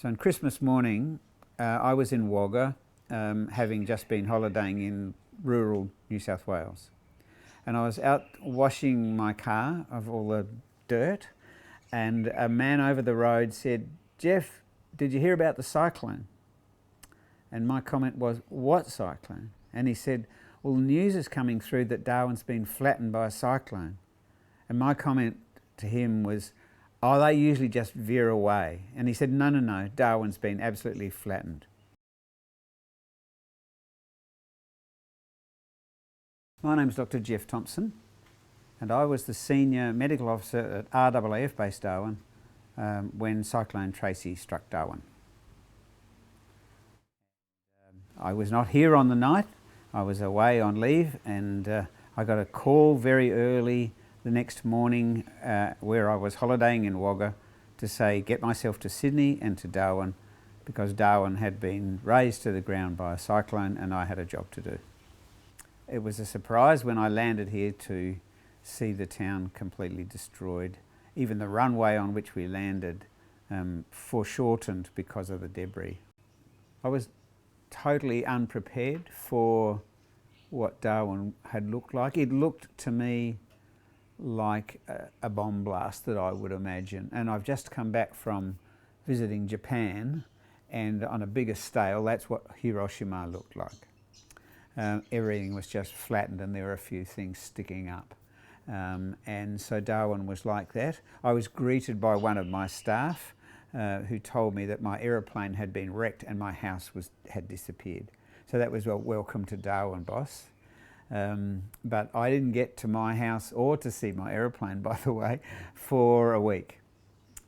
So on Christmas morning, I was in Wagga, having just been holidaying in rural New South Wales. And I was out washing my car of all the dirt, and a man over the road said, "Geoff, did you hear about the cyclone?" And my comment was, "What cyclone?" And he said, "Well, the news is coming through that Darwin's been flattened by a cyclone." And my comment to him was, "Oh, they usually just veer away." And he said, no, Darwin's been absolutely flattened. My name's Dr Geoff Thompson, and I was the Senior Medical Officer at RAAF based Darwin when Cyclone Tracy struck Darwin. I was not here on the night. I was away on leave, and I got a call very early the next morning where I was holidaying in Wagga to say get myself to Sydney and to Darwin, because Darwin had been razed to the ground by a cyclone and I had a job to do. It was a surprise when I landed here to see the town completely destroyed. Even the runway on which we landed foreshortened because of the debris. I was totally unprepared for what Darwin had looked like. It looked to me like a bomb blast that I would imagine. And I've just come back from visiting Japan, and on a bigger scale, that's what Hiroshima looked like. Everything was just flattened and there were a few things sticking up. And so Darwin was like that. I was greeted by one of my staff who told me that my aeroplane had been wrecked and my house had disappeared. So that was, well, welcome to Darwin, boss. But I didn't get to my house or to see my aeroplane, by the way, for a week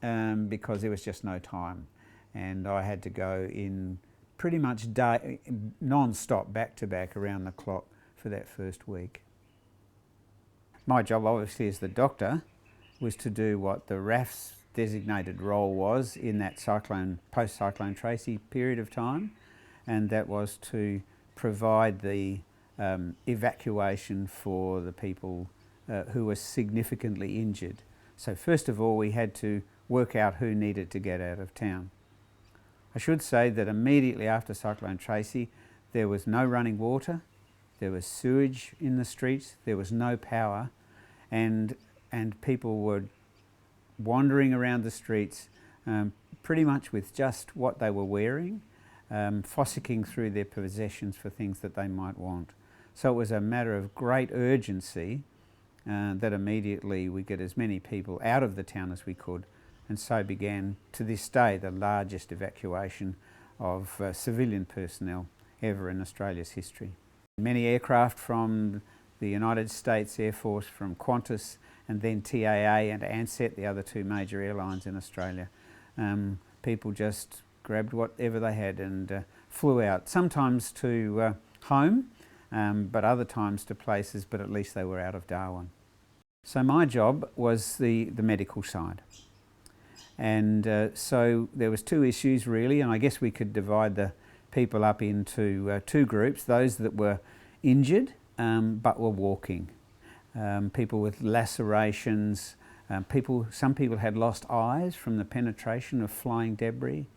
because there was just no time. And I had to go in pretty much non-stop, back-to-back, around the clock for that first week. My job, obviously, as the doctor, was to do what the RAAF's designated role was in that post-Cyclone Tracy period of time, and that was to provide the evacuation for the people who were significantly injured. So first of all, we had to work out who needed to get out of town. I should say that immediately after Cyclone Tracy, there was no running water, there was sewage in the streets, there was no power, and people were wandering around the streets pretty much with just what they were wearing, fossicking through their possessions for things that they might want. So it was a matter of great urgency that immediately we get as many people out of the town as we could, and so began, to this day, the largest evacuation of civilian personnel ever in Australia's history. Many aircraft from the United States Air Force, from Qantas, and then TAA and Ansett, the other two major airlines in Australia. People just grabbed whatever they had and flew out, sometimes to home, but other times to places, but at least they were out of Darwin. So my job was the medical side. And so there was two issues really, and I guess we could divide the people up into two groups: those that were injured but were walking, people with lacerations, some people had lost eyes from the penetration of flying debris.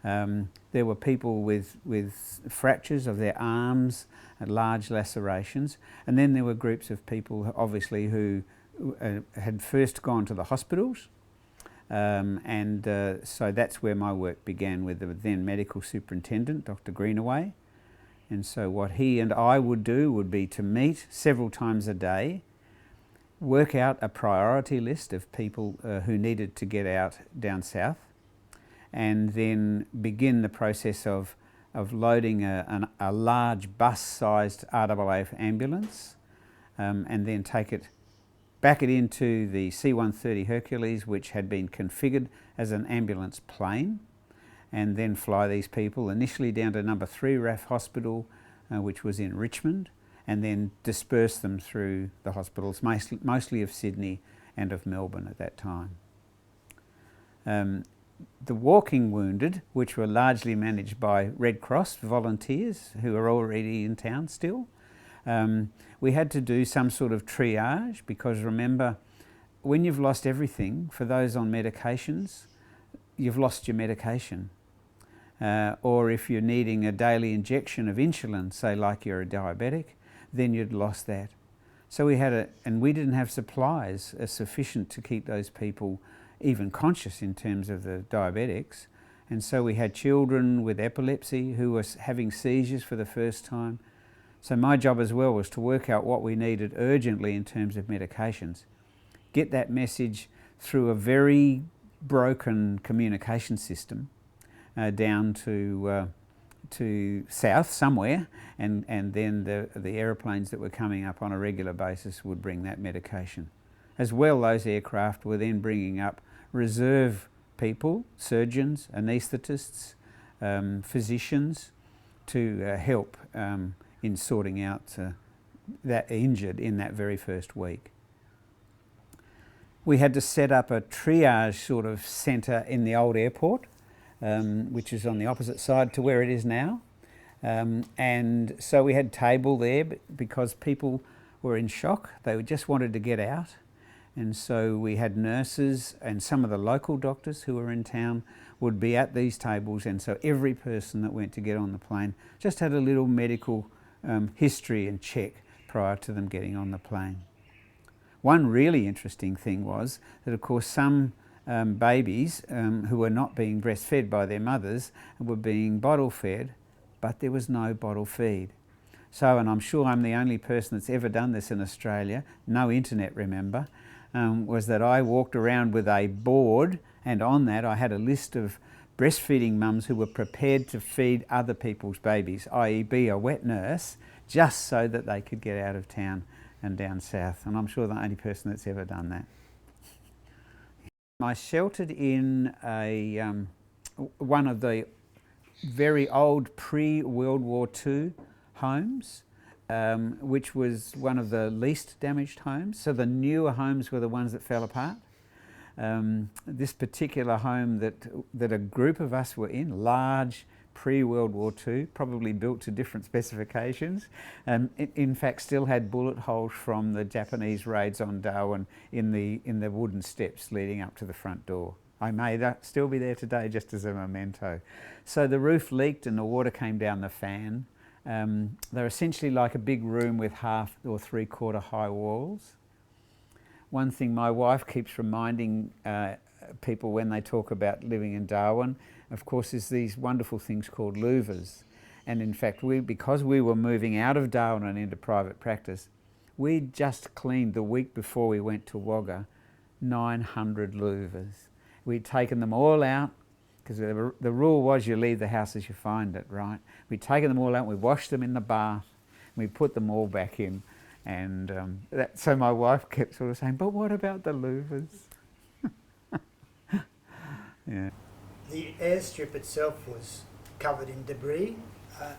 There were people with fractures of their arms and large lacerations, and then there were groups of people obviously who had first gone to the hospitals. So that's where my work began, with the then medical superintendent, Dr Greenaway. And so what he and I would do would be to meet several times a day, work out a priority list of people who needed to get out down south, and then begin the process of loading a large bus-sized RAAF ambulance, and then back it into the C-130 Hercules, which had been configured as an ambulance plane, and then fly these people initially down to number 3 RAAF hospital, which was in Richmond, and then disperse them through the hospitals, mostly of Sydney and of Melbourne at that time. The walking wounded, which were largely managed by Red Cross volunteers who were already in town still, we had to do some sort of triage, because remember, when you've lost everything, for those on medications, you've lost your medication. or if you're needing a daily injection of insulin, say like you're a diabetic, then you'd lost that. So we had and we didn't have supplies sufficient to keep those people even conscious in terms of the diabetics. And so we had children with epilepsy who were having seizures for the first time. So my job as well was to work out what we needed urgently in terms of medications, get that message through a very broken communication system down to south somewhere, and then the aeroplanes that were coming up on a regular basis would bring that medication. As well, those aircraft were then bringing up reserve people, surgeons, anaesthetists, physicians, to help in sorting out that injured in that very first week. We had to set up a triage sort of centre in the old airport, which is on the opposite side to where it is now. And so we had table there because people were in shock. They just wanted to get out. And so we had nurses, and some of the local doctors who were in town would be at these tables, and so every person that went to get on the plane just had a little medical history and check prior to them getting on the plane. One really interesting thing was that, of course, some babies who were not being breastfed by their mothers were being bottle fed, but there was no bottle feed. So, and I'm sure I'm the only person that's ever done this in Australia, no internet, remember, was that I walked around with a board, and on that I had a list of breastfeeding mums who were prepared to feed other people's babies, i.e. be a wet nurse, just so that they could get out of town and down south. And I'm sure the only person that's ever done that. I sheltered in one of the very old pre-World War II homes, which was one of the least damaged homes. So the newer homes were the ones that fell apart. This particular home that a group of us were in, large, pre-World War II, probably built to different specifications, it in fact still had bullet holes from the Japanese raids on Darwin in the wooden steps leading up to the front door. I may still be there today just as a memento. So the roof leaked and the water came down the fan. They're essentially like a big room with half or three-quarter high walls. One thing my wife keeps reminding people when they talk about living in Darwin, of course, is these wonderful things called louvers. And in fact, because we were moving out of Darwin and into private practice, we just cleaned the week before we went to Wagga 900 louvers. We'd taken them all out, because the rule was you leave the house as you find it, right? We'd taken them all out, we washed them in the bath, we put them all back in. And so my wife kept sort of saying, but what about the louvers? Yeah. The airstrip itself was covered in debris,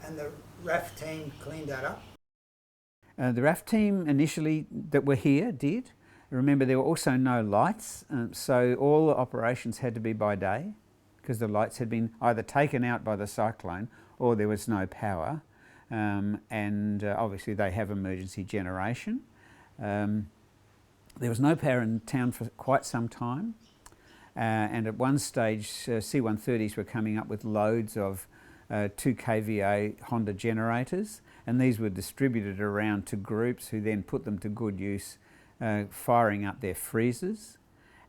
and the RAAF team cleaned that up. The RAAF team initially that were here did. Remember, there were also no lights, so all the operations had to be by day because the lights had been either taken out by the cyclone or there was no power. And obviously they have emergency generation. There was no power in town for quite some time. And at one stage, C-130s were coming up with loads of 2 kVA Honda generators, and these were distributed around to groups who then put them to good use, firing up their freezers.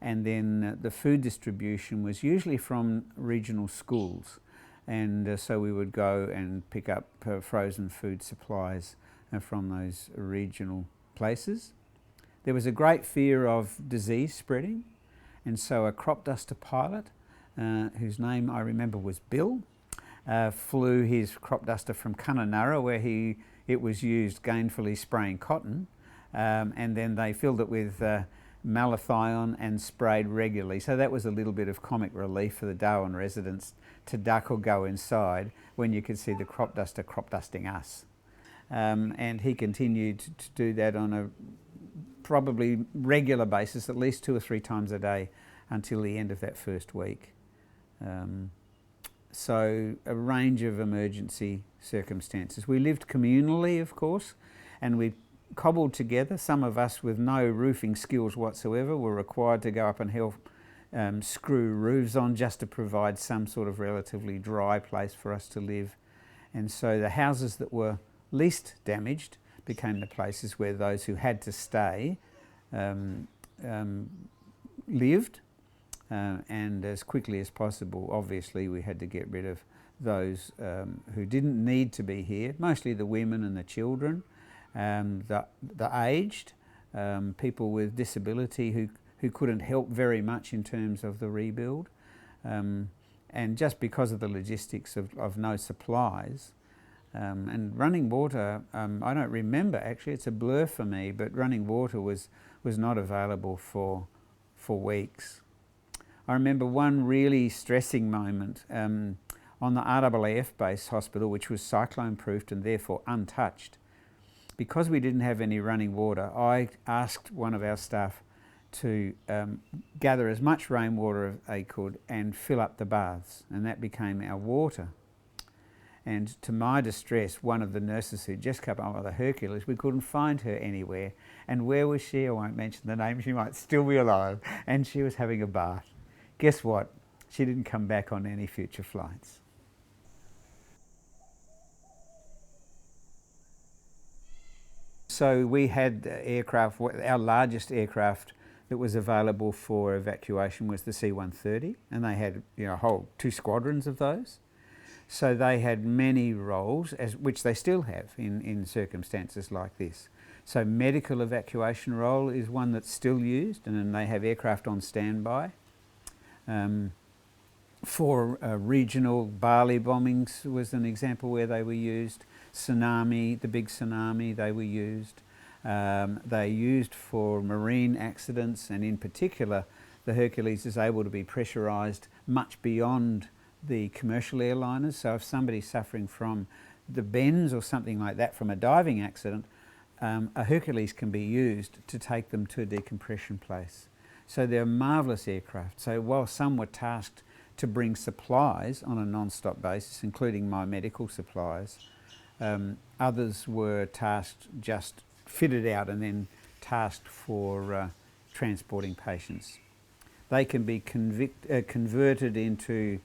And then the food distribution was usually from regional schools. And so we would go and pick up frozen food supplies from those regional places. There was a great fear of disease spreading, and so a crop duster pilot, whose name I remember was Bill, flew his crop duster from Kununurra, where it was used gainfully spraying cotton, and then they filled it with malathion and sprayed regularly. So that was a little bit of comic relief for the Darwin residents to duck or go inside when you could see the crop duster crop dusting us. And he continued to do that on a probably regular basis, at least 2 or 3 times a day until the end of that first week. So a range of emergency circumstances. We lived communally, of course, and we cobbled together. Some of us with no roofing skills whatsoever were required to go up and help screw roofs on just to provide some sort of relatively dry place for us to live. And so the houses that were least damaged became the places where those who had to stay lived, and as quickly as possible, obviously, we had to get rid of those who didn't need to be here, mostly the women and the children, the aged, people with disability who couldn't help very much in terms of the rebuild. And just because of the logistics of no supplies, and running water, I don't remember actually, it's a blur for me, but running water was not available for weeks. I remember one really stressing moment on the RAAF base hospital, which was cyclone proofed and therefore untouched. Because we didn't have any running water, I asked one of our staff to gather as much rainwater as they could and fill up the baths, and that became our water. And to my distress, one of the nurses who just come up with a Hercules, we couldn't find her anywhere. And where was she? I won't mention the name, she might still be alive. And she was having a bath. Guess what? She didn't come back on any future flights. So we had aircraft, our largest aircraft that was available for evacuation was the C-130, and they had a whole 2 squadrons of those. So they had many roles, which they still have in circumstances like this. So medical evacuation role is one that's still used, and then they have aircraft on standby. For regional Bali bombings was an example where they were used. Tsunami, the big tsunami, they were used. They used for marine accidents, and in particular, the Hercules is able to be pressurised much beyond the commercial airliners. So if somebody's suffering from the bends or something like that from a diving accident, a Hercules can be used to take them to a decompression place. So they're marvellous aircraft. So while some were tasked to bring supplies on a non-stop basis, including my medical supplies, others were tasked, just fitted out and then tasked for transporting patients. They can be converted into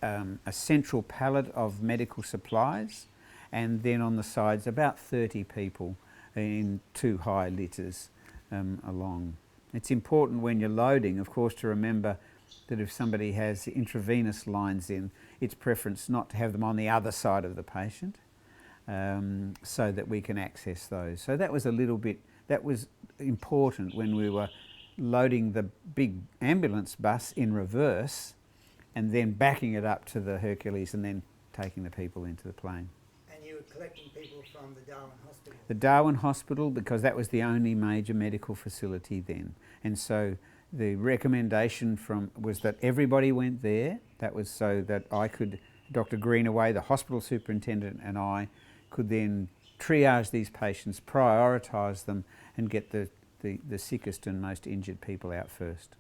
a central pallet of medical supplies, and then on the sides about 30 people in 2 high litters along. It's important when you're loading, of course, to remember that if somebody has intravenous lines in, it's preference not to have them on the other side of the patient, so that we can access those. So that was that was important when we were loading the big ambulance bus in reverse and then backing it up to the Hercules and then taking the people into the plane. And you were collecting people from the Darwin Hospital? The Darwin Hospital, because that was the only major medical facility then. And so the recommendation was that everybody went there. That was so that I could, Dr Greenaway, the hospital superintendent, and I could then triage these patients, prioritise them, and get the sickest and most injured people out first.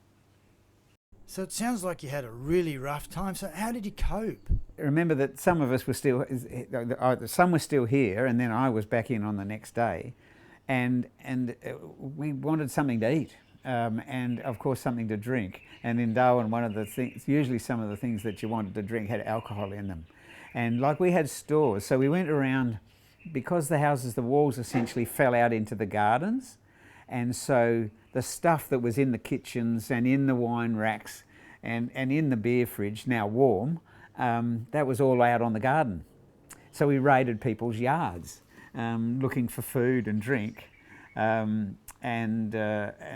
So it sounds like you had a really rough time. So how did you cope? Remember that some of us were still, some were still here, and then I was back in on the next day, and we wanted something to eat, and of course something to drink. And in Darwin, one of the things, usually some of the things that you wanted to drink had alcohol in them, and like we had stores, so we went around, because the walls essentially fell out into the gardens, and so the stuff that was in the kitchens and in the wine racks and in the beer fridge, now warm, that was all out on the garden. So we raided people's yards looking for food and drink. And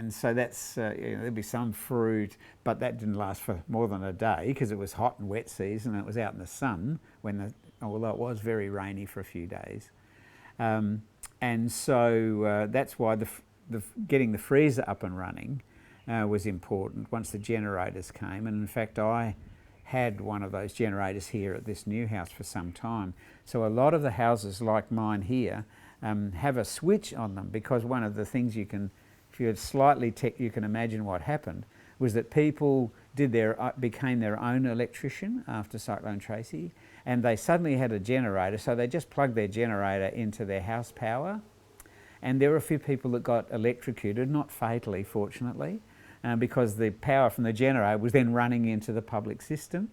so that's, there'd be some fruit, but that didn't last for more than a day because it was hot and wet season and it was out in the sun although it was very rainy for a few days. And so that's why getting the freezer up and running was important once the generators came. And in fact, I had one of those generators here at this new house for some time. So a lot of the houses like mine here have a switch on them, because one of the things you can, if you're slightly you can imagine what happened, was that people became their own electrician after Cyclone Tracy, and they suddenly had a generator, so they just plugged their generator into their house power. And there were a few people that got electrocuted, not fatally, fortunately, because the power from the generator was then running into the public system.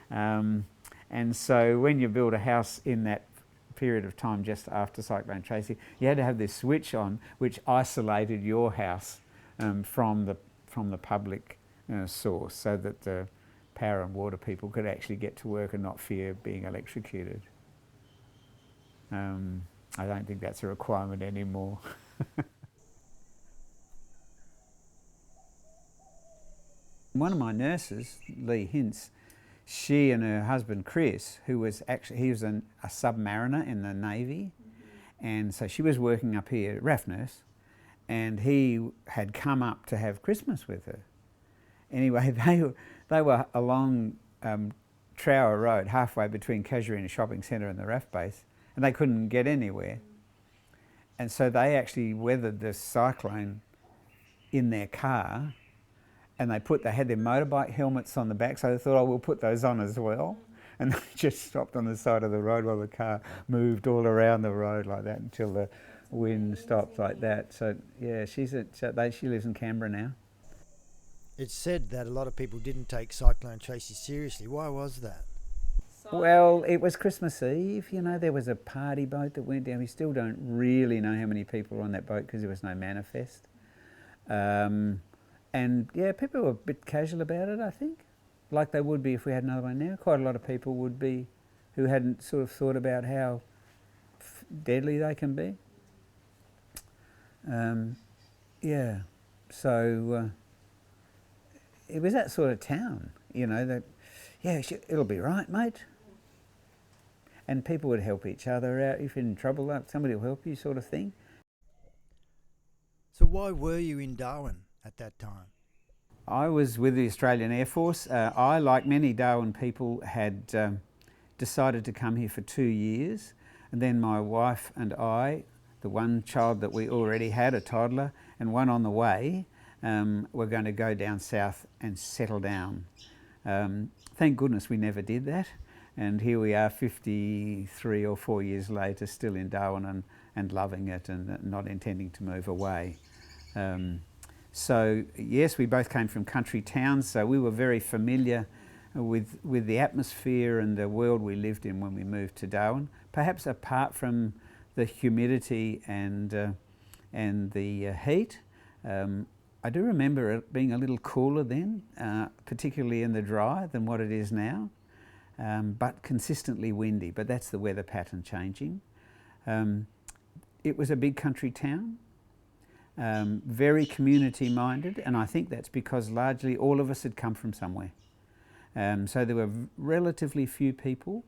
And so when you build a house in that period of time just after Cyclone Tracy, you had to have this switch on which isolated your house from the public source, so that the power and water people could actually get to work and not fear being electrocuted. I don't think that's a requirement anymore. One of my nurses, Lee Hintz, she and her husband Chris, who was actually, he was a submariner in the Navy, and so she was working up here, RAAF nurse, and he had come up to have Christmas with her. Anyway, they were along Trower Road, halfway between Casuarina Shopping Centre and the RAAF base, and they couldn't get anywhere. And so they actually weathered the cyclone in their car, and they had their motorbike helmets on the back, so they thought, oh, we'll put those on as well. And they just stopped on the side of the road while the car moved all around the road like that until the wind stopped like that. So yeah, she lives in Canberra now. It's said that a lot of people didn't take Cyclone Tracy seriously. Why was that? Well, it was Christmas Eve, you know, there was a party boat that went down. We still don't really know how many people were on that boat because there was no manifest. And yeah, people were a bit casual about it, I think, like they would be if we had another one now. Quite a lot of people would be who hadn't sort of thought about how deadly they can be. Yeah, so it was that sort of town, you know, that, yeah, it'll be right, mate. And people would help each other out. If you're in trouble, somebody will help you, sort of thing. So why were you in Darwin at that time? I was with the Australian Air Force. I, like many Darwin people, had decided to come here for 2 years. And then my wife and I, the one child that we already had, a toddler, and one on the way, were going to go down south and settle down. Thank goodness we never did that. And here we are 53 or 4 years later, still in Darwin and loving it and not intending to move away. So yes, we both came from country towns, so we were very familiar with the atmosphere and the world we lived in when we moved to Darwin. Perhaps apart from the humidity and the heat. I do remember it being a little cooler then, particularly in the dry, than what it is now, but consistently windy. But that's the weather pattern changing. It was a big country town, very community minded, and I think that's because largely all of us had come from somewhere. So there were relatively few people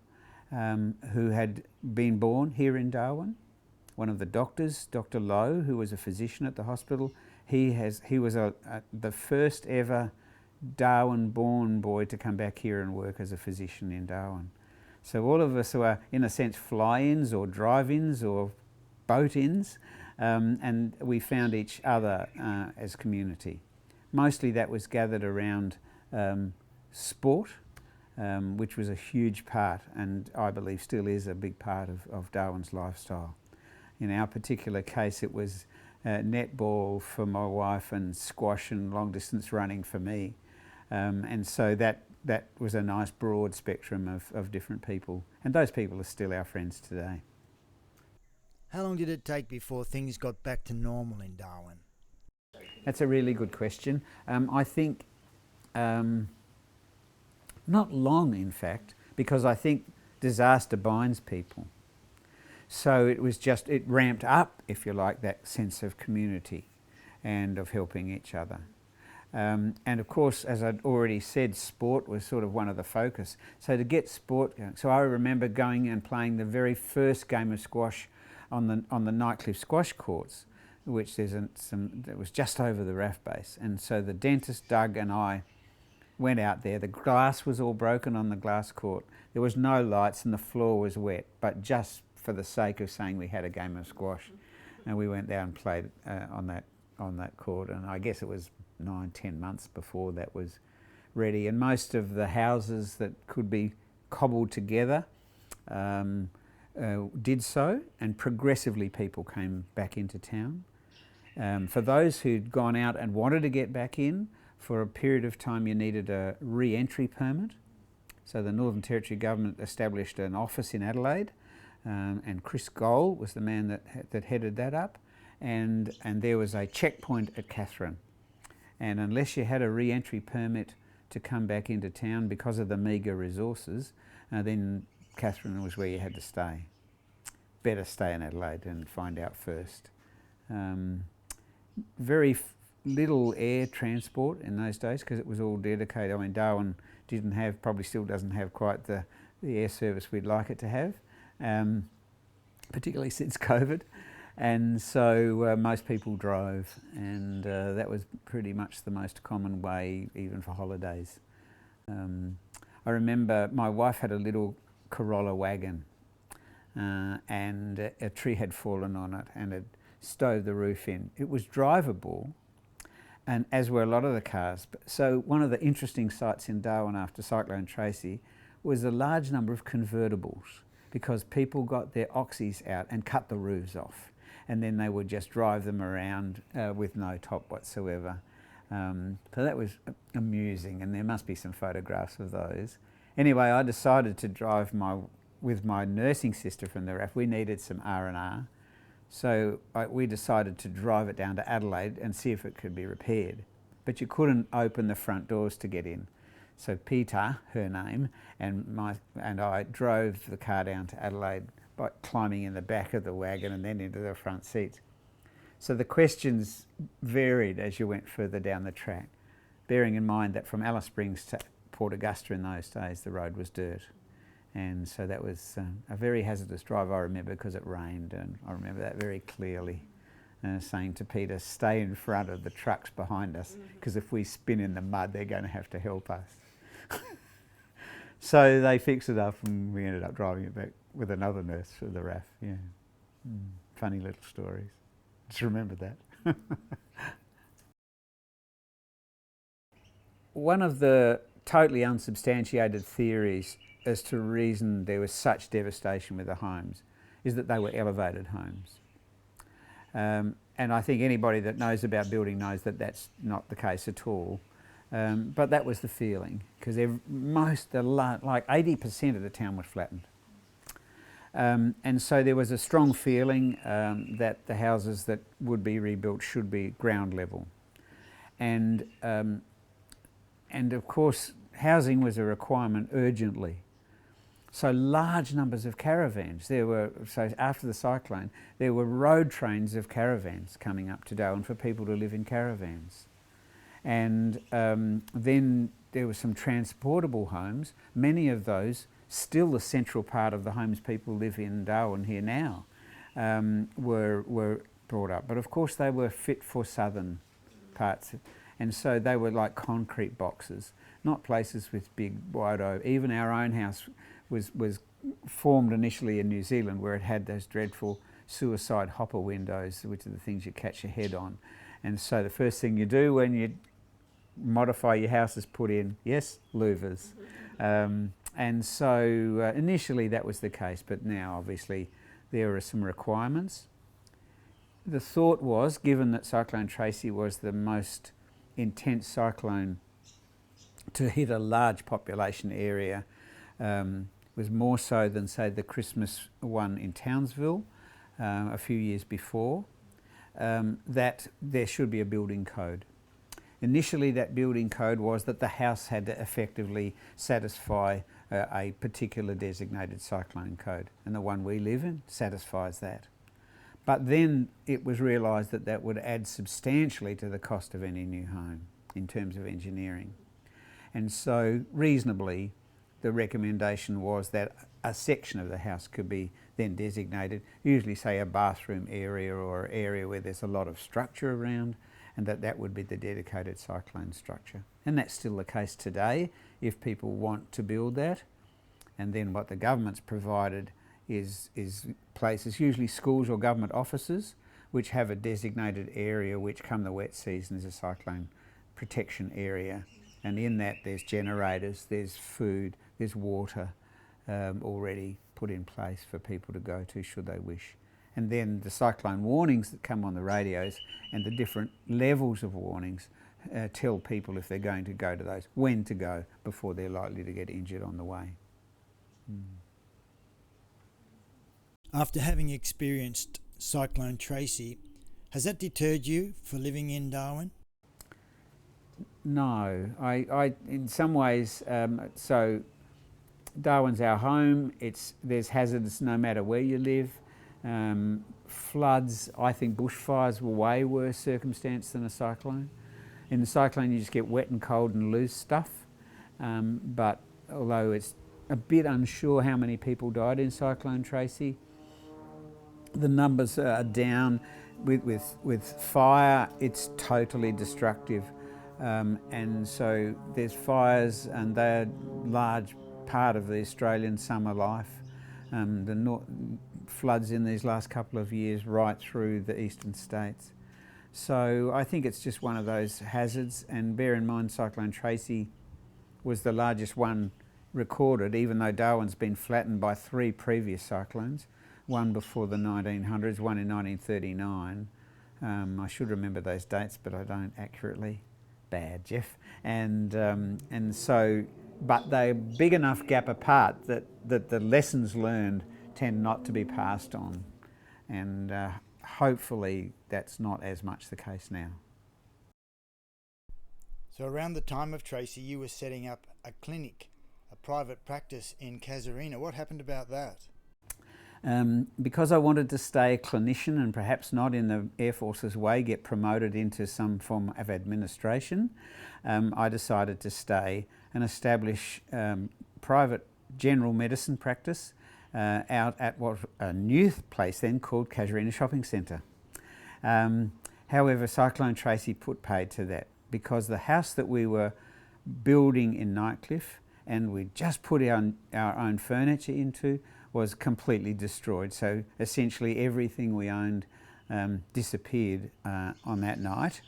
who had been born here in Darwin. One of the doctors, Dr Lowe, who was a physician at the hospital, he was the first ever Darwin-born boy to come back here and work as a physician in Darwin. So all of us were, in a sense, fly-ins or drive-ins or boat-ins, and we found each other as community. Mostly that was gathered around sport, which was a huge part, and I believe still is a big part of Darwin's lifestyle. In our particular case, it was netball for my wife and squash and long distance running for me. And so that was a nice broad spectrum of different people. And those people are still our friends today. How long did it take before things got back to normal in Darwin? That's a really good question. I think not long, in fact, because I think disaster binds people. So it ramped up, if you like, that sense of community and of helping each other. And of course, as I'd already said, sport was sort of one of the focus. So to get sport going, so I remember going and playing the very first game of squash on the Nightcliff squash courts, which that was just over the RAAF base. And so the dentist, Doug, and I went out there. The glass was all broken on the glass court. There was no lights and the floor was wet, but just for the sake of saying we had a game of squash. And we went there and played on that court, and I guess it was 9-10 months before that was ready. And most of the houses that could be cobbled together did so, and progressively people came back into town. For those who'd gone out and wanted to get back in, For a period of time you needed a re-entry permit. So the Northern Territory government established an office in Adelaide, and Chris Gold was the man that headed that up, and there was a checkpoint at Katherine. And unless you had a re-entry permit to come back into town because of the meagre resources, then Katherine was where you had to stay. Better stay in Adelaide and find out first. Very little air transport in those days because it was all dedicated. I mean, Darwin didn't have, probably still doesn't have quite the air service we'd like it to have, particularly since COVID. And so most people drove, and that was pretty much the most common way, even for holidays. I remember my wife had a little Corolla wagon, and a tree had fallen on it and had stove the roof in. It was drivable, and as were a lot of the cars. So one of the interesting sights in Darwin after Cyclone Tracy was a large number of convertibles, because people got their oxys out and cut the roofs off, and then they would just drive them around with no top whatsoever. So that was amusing, and there must be some photographs of those. Anyway, I decided to drive with my nursing sister from the RAAF. We needed some R&R. So we decided to drive it down to Adelaide and see if it could be repaired. But you couldn't open the front doors to get in. So Peter, her name, and I drove the car down to Adelaide by climbing in the back of the wagon and then into the front seats. So the questions varied as you went further down the track, bearing in mind that from Alice Springs to Port Augusta in those days, the road was dirt. And so that was a very hazardous drive, I remember, because it rained, and I remember that very clearly, saying to Peter, stay in front of the trucks behind us, because if we spin in the mud, they're going to have to help us. So they fixed it up, and we ended up driving it back with another nurse for the RAAF. Yeah, funny little stories. Just remember that. One of the totally unsubstantiated theories as to the reason there was such devastation with the homes is that they were elevated homes. And I think anybody that knows about building knows that that's not the case at all. But that was the feeling, because like 80% of the town was flattened. And so there was a strong feeling that the houses that would be rebuilt should be ground level. And of course, housing was a requirement urgently. So large numbers of caravans. So after the cyclone, there were road trains of caravans coming up to Darwin for people to live in caravans. And then there were some transportable homes. Many of those, still the central part of the homes people live in Darwin here now, were brought up. But of course they were fit for southern parts. And so they were like concrete boxes, not places with big wide open. Even our own house was formed initially in New Zealand, where it had those dreadful suicide hopper windows, which are the things you catch your head on. And so the first thing you do when you modify your house is put in, yes, louvers. And so initially that was the case, but now obviously there are some requirements. The thought was, given that Cyclone Tracy was the most intense cyclone to hit a large population area, was more so than, say, the Christmas one in Townsville a few years before, that there should be a building code. Initially, that building code was that the house had to effectively satisfy a particular designated cyclone code, and the one we live in satisfies that. But then it was realised that that would add substantially to the cost of any new home in terms of engineering. And so reasonably, the recommendation was that a section of the house could be then designated, usually say a bathroom area or area where there's a lot of structure around, and that would be the dedicated cyclone structure. And that's still the case today if people want to build that. And then what the government's provided is places, usually schools or government offices, which have a designated area which come the wet season is a cyclone protection area. And in that there's generators, there's food, there's water already put in place for people to go to should they wish. And then the cyclone warnings that come on the radios and the different levels of warnings tell people if they're going to go to those, when to go before they're likely to get injured on the way. After having experienced Cyclone Tracy, has that deterred you for living in Darwin? No, I in some ways, so Darwin's our home. There's hazards no matter where you live. Floods, I think bushfires were way worse circumstance than a cyclone. In the cyclone you just get wet and cold and lose stuff, but although it's a bit unsure how many people died in Cyclone Tracy, the numbers are down. With fire, it's totally destructive, and so there's fires, and they're a large part of the Australian summer life. Floods in these last couple of years right through the eastern states. So I think it's just one of those hazards, and bear in mind Cyclone Tracy was the largest one recorded, even though Darwin's been flattened by 3 previous cyclones, one before the 1900s, one in 1939. I should remember those dates, but I don't accurately. Bad, Geoff. And so, but they're big enough gap apart that the lessons learned tend not to be passed on, and hopefully that's not as much the case now. So around the time of Tracy, you were setting up a clinic, a private practice in Casuarina. What happened about that? Because I wanted to stay a clinician and perhaps not in the Air Force's way get promoted into some form of administration, I decided to stay and establish private general medicine practice out at a new place then called Casuarina Shopping Centre. However, Cyclone Tracy put paid to that, because the house that we were building in Nightcliff and we just put our own furniture into was completely destroyed. So essentially everything we owned disappeared on that night.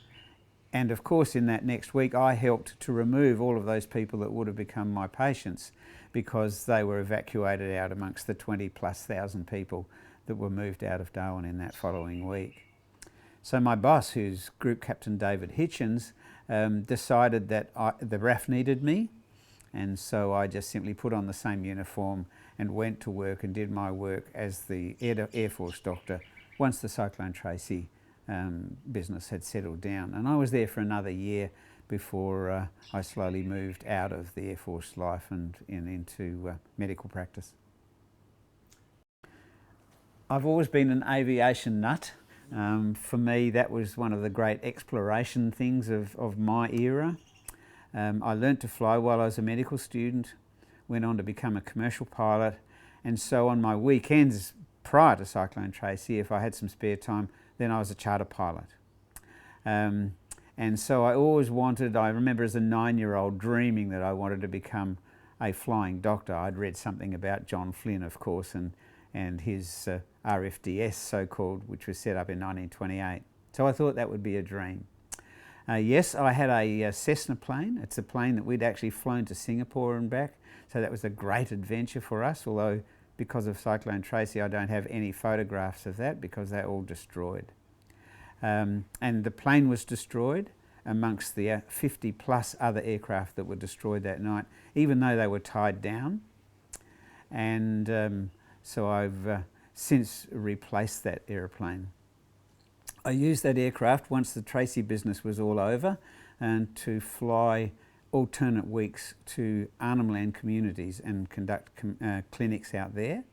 And of course in that next week I helped to remove all of those people that would have become my patients, because they were evacuated out amongst the 20,000+ people that were moved out of Darwin in that following week. So my boss, who's Group Captain David Hitchens, decided that the RAAF needed me, and so I just simply put on the same uniform and went to work and did my work as the Air Force doctor once the Cyclone Tracy business had settled down. And I was there for another year before I slowly moved out of the Air Force life and into medical practice. I've always been an aviation nut. For me, that was one of the great exploration things of my era. I learnt to fly while I was a medical student, went on to become a commercial pilot, and so on my weekends prior to Cyclone Tracy, if I had some spare time, then I was a charter pilot. And so I always wanted, I remember as a 9-year-old dreaming that I wanted to become a flying doctor. I'd read something about John Flynn, of course, and his RFDS, so-called, which was set up in 1928. So I thought that would be a dream. Yes, I had a Cessna plane. It's a plane that we'd actually flown to Singapore and back, so that was a great adventure for us, although because of Cyclone Tracy I don't have any photographs of that because they're all destroyed. And the plane was destroyed amongst the 50+ other aircraft that were destroyed that night, even though they were tied down. And so I've since replaced that aeroplane. I used that aircraft once the Tracy business was all over, and to fly alternate weeks to Arnhem Land communities and conduct clinics out there.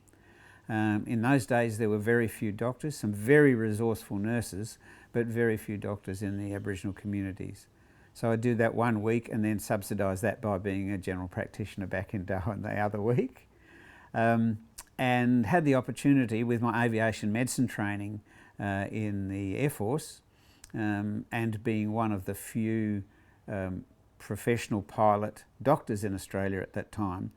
In those days there were very few doctors, some very resourceful nurses, but very few doctors in the Aboriginal communities. So I'd do that 1 week and then subsidise that by being a general practitioner back in Darwin the other week. And had the opportunity with my aviation medicine training in the Air Force, and being one of the few professional pilot doctors in Australia at that time,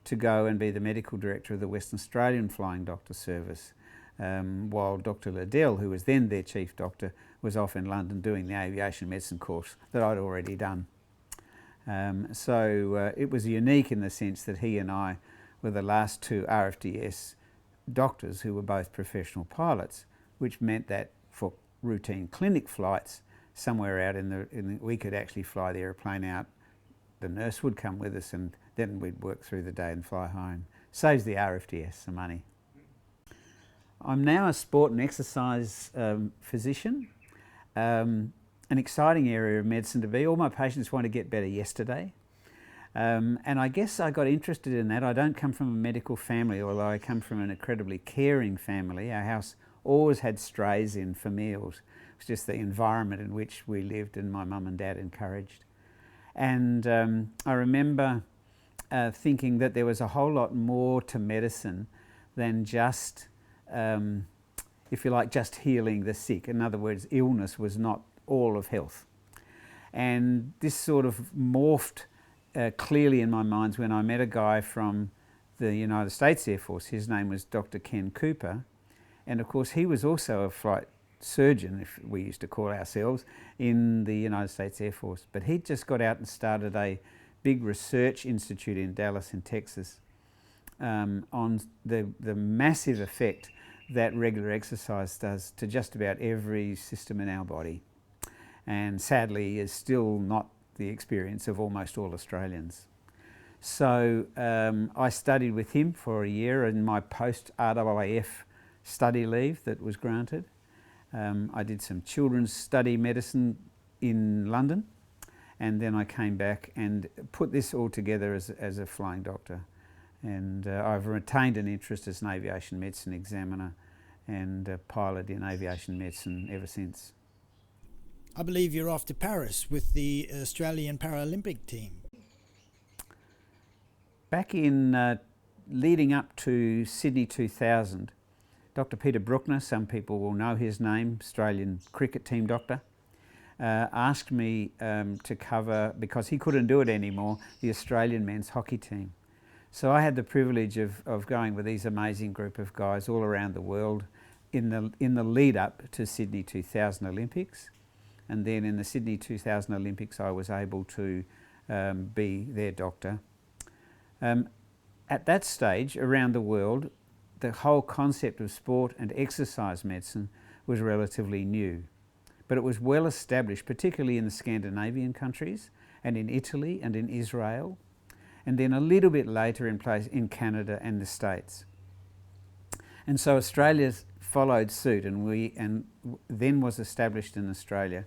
to go and be the medical director of the Western Australian Flying Doctor Service, while Dr Liddell, who was then their chief doctor, was off in London doing the aviation medicine course that I'd already done. So it was unique in the sense that he and I were the last 2 RFDS doctors who were both professional pilots, which meant that for routine clinic flights, somewhere out we could actually fly the aeroplane out. The nurse would come with us, and then we'd work through the day and fly home. Saves the RFDS some money. I'm now a sport and exercise physician. An exciting area of medicine to be. All my patients want to get better yesterday. And I guess I got interested in that. I don't come from a medical family, although I come from an incredibly caring family. Our house always had strays in for meals. It was just the environment in which we lived and my mum and dad encouraged. And I remember thinking that there was a whole lot more to medicine than just, if you like, just healing the sick. In other words, illness was not all of health. And this sort of morphed clearly in my mind when I met a guy from the United States Air Force. His name was Dr. Ken Cooper. And of course, he was also a flight surgeon, if we used to call ourselves, in the United States Air Force. But he'd just got out and started a big research institute in Dallas in Texas on the massive effect that regular exercise does to just about every system in our body. And sadly is still not the experience of almost all Australians. So I studied with him for a year in my post-RAAF study leave that was granted. I did some children's study medicine in London, and then I came back and put this all together as a flying doctor. And I've retained an interest as an aviation medicine examiner and a pilot in aviation medicine ever since. I believe you're off to Paris with the Australian Paralympic team. Back in leading up to Sydney 2000, Dr. Peter Bruckner, some people will know his name, Australian cricket team doctor, asked me to cover, because he couldn't do it anymore, the Australian men's hockey team. So I had the privilege of going with these amazing group of guys all around the world in the lead up to Sydney 2000 Olympics. And then in the Sydney 2000 Olympics, I was able to be their doctor. At that stage, around the world, the whole concept of sport and exercise medicine was relatively new. But it was well established, particularly in the Scandinavian countries and in Italy and in Israel, and then a little bit later in Canada and the States. And so Australia followed suit, and then was established in Australia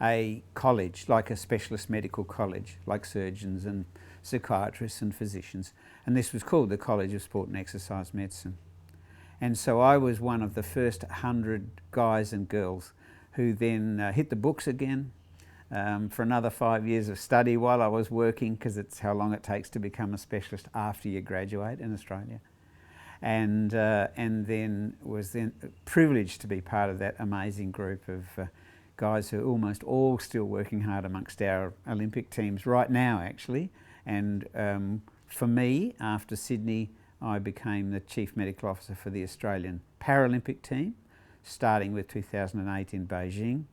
a college, like a specialist medical college, like surgeons and psychiatrists and physicians. And this was called the College of Sport and Exercise Medicine. And so I was one of the first 100 guys and girls who then hit the books again for another 5 years of study while I was working, because it's how long it takes to become a specialist after you graduate in Australia. And then was privileged to be part of that amazing group of guys who are almost all still working hard amongst our Olympic teams right now, actually. And for me, after Sydney, I became the Chief Medical Officer for the Australian Paralympic team, starting with 2008 in Beijing.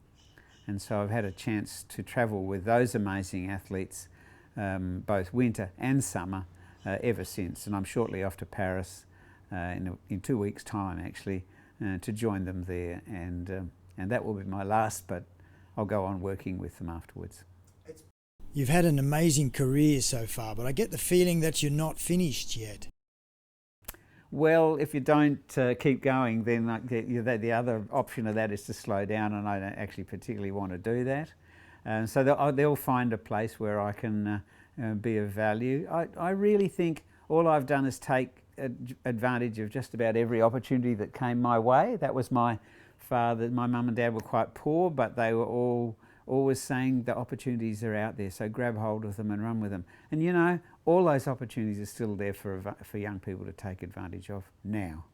And so I've had a chance to travel with those amazing athletes, both winter and summer, ever since. And I'm shortly off to Paris in 2 weeks' time, actually, to join them there. And that will be my last, but I'll go on working with them afterwards. You've had an amazing career so far, but I get the feeling that you're not finished yet. Well, if you don't keep going, then the other option of that is to slow down, and I don't actually particularly want to do that. So they'll find a place where I can be of value. I really think all I've done is take advantage of just about every opportunity that came my way. That was my father. My mum and dad were quite poor, but they were all always saying the opportunities are out there, so grab hold of them and run with them. And you know, all those opportunities are still there for young people to take advantage of now.